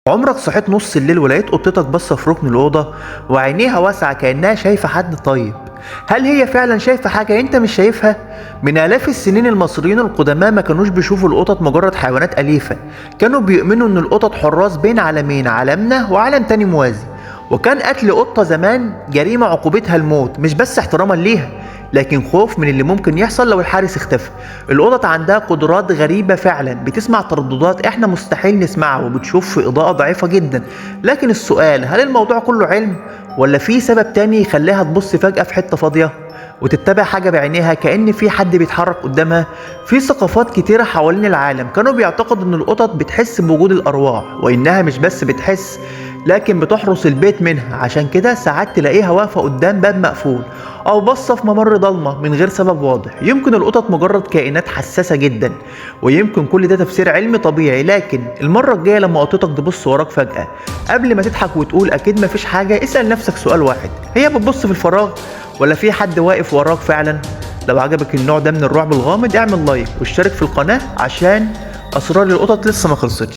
عمرك صحيت نص الليل ولقيت قطتك باصة في ركن الأوضة وعينيها واسعة كأنها شايفة حد طيب؟ هل هي فعلا شايفة حاجة انت مش شايفها؟ من آلاف السنين المصريين القدماء ما كانوش بيشوفوا القطط مجرد حيوانات أليفة، كانوا بيؤمنوا ان القطط حراس بين عالمين، عالمنا وعالم تاني موازي. وكان قتل قطة زمان جريمة عقوبتها الموت، مش بس احتراما ليها لكن خوف من اللي ممكن يحصل لو الحارس اختفى. القطط عندها قدرات غريبة فعلا، بتسمع ترددات احنا مستحيل نسمعها، وبتشوف في إضاءة ضعيفة جدا. لكن السؤال، هل الموضوع كله علم ولا في سبب تاني يخليها تبص فجأة في حتة فاضية وتتبع حاجة بعينيها كأن في حد بيتحرك قدامها؟ في ثقافات كتيرة حوالين العالم كانوا بيعتقدوا ان القطط بتحس بوجود الأرواح، وإنها مش بس بتحس لكن بتحرس البيت منها. عشان كده ساعات تلاقيها واقفة قدام باب مقفول أو باصة في ممر ضلمة من غير سبب واضح. يمكن القطط مجرد كائنات حساسة جدا، ويمكن كل ده تفسير علمي طبيعي. لكن المرة الجاية لما قطتك تبص وراك فجأة، قبل ما تضحك وتقول أكيد مفيش حاجة، اسأل نفسك سؤال واحد: هي بتبص في الفراغ ولا في حد واقف وراك فعلا؟ لو عجبك النوع ده من الرعب الغامض اعمل لايك واشترك في القناة، عشان أسرار القطط لسه ما خلصتش.